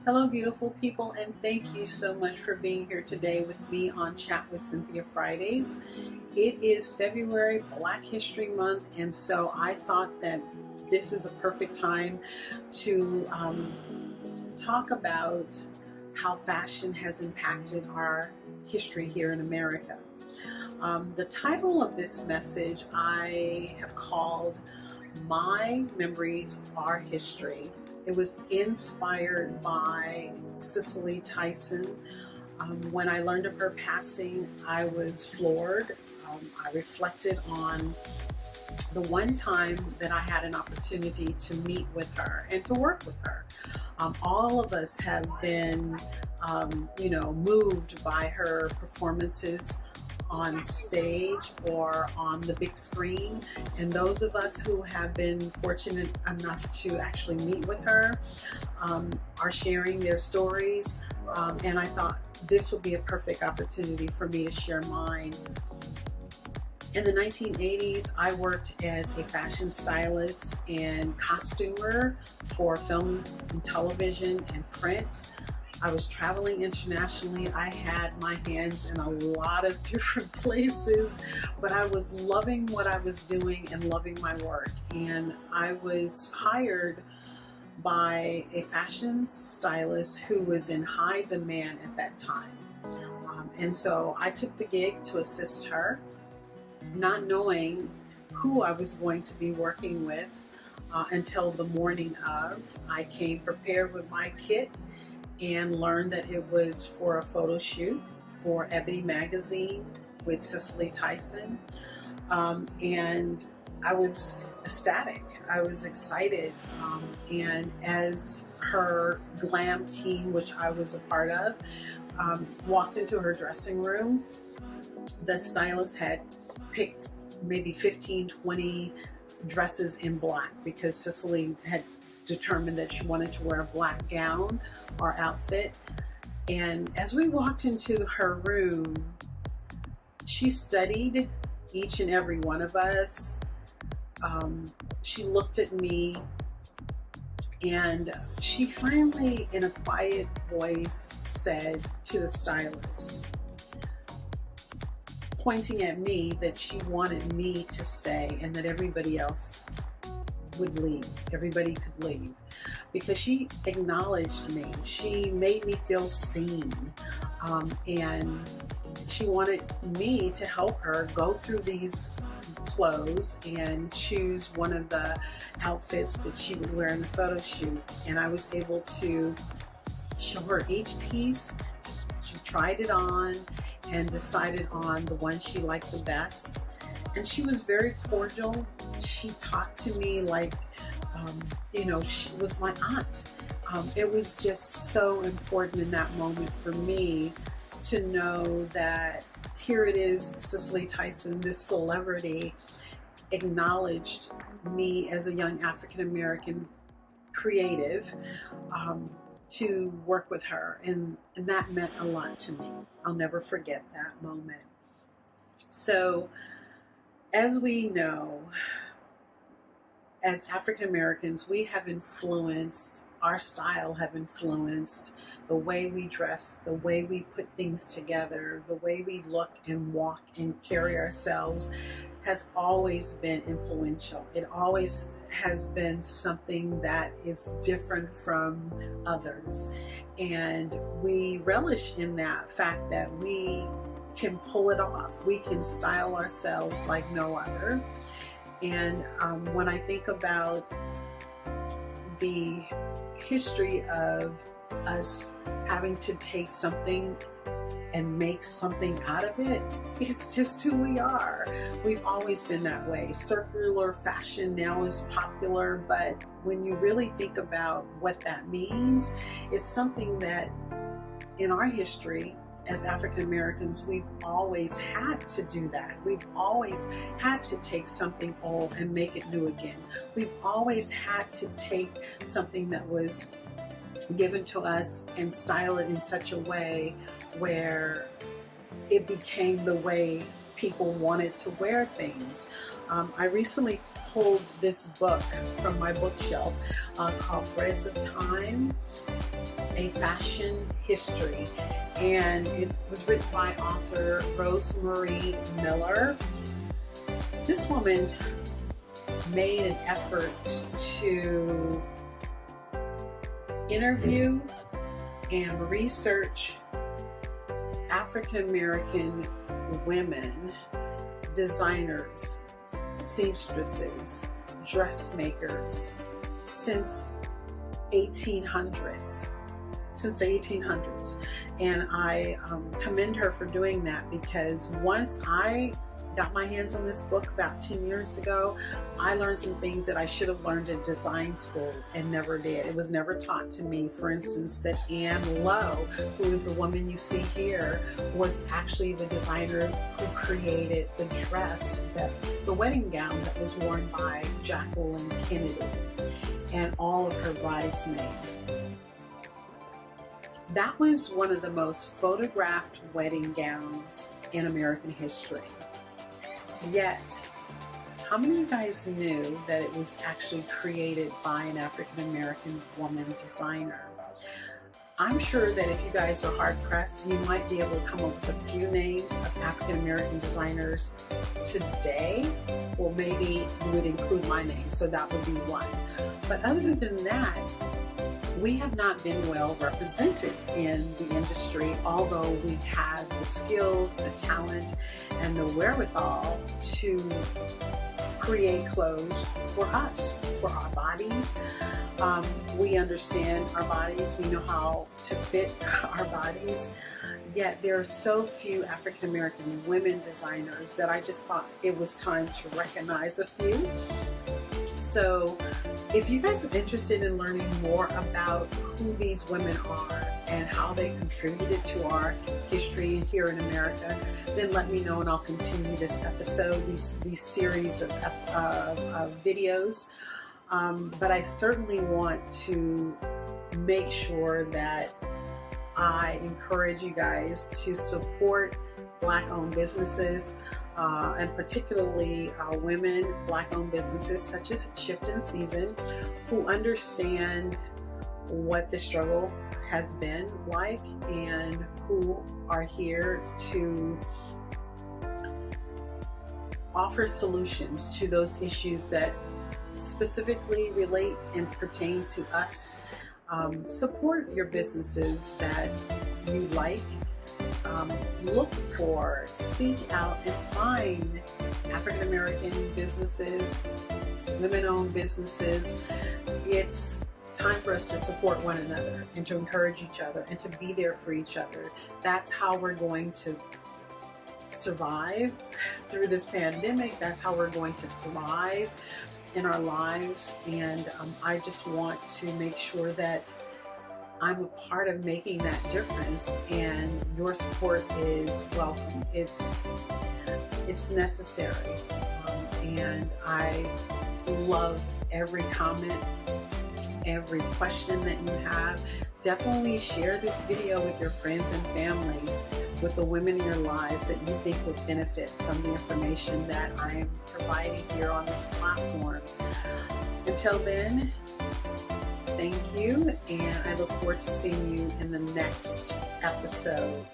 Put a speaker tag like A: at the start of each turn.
A: Hello, beautiful people, and thank you so much for being here today with me on Chat with Cynthia Fridays. It is February, Black History Month, and so I thought that this is a perfect time to talk about how fashion has impacted our history here in America. The title of this message I have called My Memories Are History. It was inspired by Cicely Tyson. When I learned of her passing, I was floored. I reflected on the one time that I had an opportunity to meet with her and to work with her. All of us have been, moved by her performances on stage or on the big screen, and those of us who have been fortunate enough to actually meet with her are sharing their stories, and I thought this would be a perfect opportunity for me to share mine. In the 1980s, I worked as a fashion stylist and costumer for film and television and print. I was traveling internationally. I had my hands in a lot of different places, but I was loving what I was doing and loving my work. And I was hired by a fashion stylist who was in high demand at that time. And so I took the gig to assist her, not knowing who I was going to be working with until the morning of. I came prepared with my kit and learned that it was for a photo shoot for Ebony magazine with Cicely Tyson. And I was ecstatic. I was excited. And as her glam team, which I was a part of, walked into her dressing room, the stylist had picked maybe 15, 20 dresses in black because Cicely had determined that she wanted to wear a black gown or outfit. And as we walked into her room, she studied each and every one of us. She looked at me and she finally, in a quiet voice, said to the stylist, pointing at me, that she wanted me to stay and that everybody else would leave. Everybody could leave, because she acknowledged me. She made me feel seen, and she wanted me to help her go through these clothes and choose one of the outfits that she would wear in the photo shoot. And I was able to show her each piece. She tried it on and decided on the one she liked the best. And she was very cordial. She talked to me like, she was my aunt. It was just so important in that moment for me to know that here it is, Cicely Tyson, this celebrity, acknowledged me as a young African-American creative to work with her. And that meant a lot to me. I'll never forget that moment. So, as we know, as African Americans, we have influenced, our style have influenced the way we dress, the way we put things together, the way we look and walk and carry ourselves has always been influential. It always has been something that is different from others. And we relish in that fact that we can pull it off. We can style ourselves like no other. And when I think about the history of us having to take something and make something out of it, it's just who we are. We've always been that way. Circular fashion now is popular, but when you really think about what that means, it's something that in our history as African Americans, we've always had to do that. We've always had to take something old and make it new again. We've always had to take something that was given to us and style it in such a way where it became the way people wanted to wear things. I recently pulled this book from my bookshelf called Threads of Time. a fashion history, and it was written by author Rosemary Miller. This woman made an effort to interview and research African American women, designers, seamstresses, dressmakers since 1800s. Since the 1800s. And I commend her for doing that, because once I got my hands on this book about 10 years ago, I learned some things that I should have learned in design school and never did. It was never taught to me. For instance, that Anne Lowe, who is the woman you see here, was actually the designer who created the dress, the wedding gown that was worn by Jacqueline Kennedy and all of her bridesmaids. That was one of the most photographed wedding gowns in American history. Yet, how many of you guys knew that it was actually created by an African American woman designer? I'm sure that if you guys are hard pressed, you might be able to come up with a few names of African American designers today. Well, maybe you would include my name, so that would be one. But other than that, we have not been well represented in the industry, although we have the skills, the talent, and the wherewithal to create clothes for us, for our bodies. We understand our bodies, we know how to fit our bodies, yet there are so few African American women designers that I just thought it was time to recognize a few. So if you guys are interested in learning more about who these women are and how they contributed to our history here in America, then let me know and I'll continue this episode, these series of videos. But I certainly want to make sure that I encourage you guys to support Black-owned businesses, and particularly women, Black-owned businesses such as Shift in Season, who understand what the struggle has been like and who are here to offer solutions to those issues that specifically relate and pertain to us. Support your businesses that you like. Look for, seek out, and find African American businesses, women-owned businesses. It's time for us to support one another and to encourage each other and to be there for each other. That's how we're going to survive through this pandemic. That's how we're going to thrive in our lives. And I just want to make sure that I'm a part of making that difference, and your support is welcome. It's necessary, and I love every comment, every question that you have. Definitely share this video with your friends and families, with the women in your lives that you think would benefit from the information that I am providing here on this platform. Until then, thank you, and I look forward to seeing you in the next episode.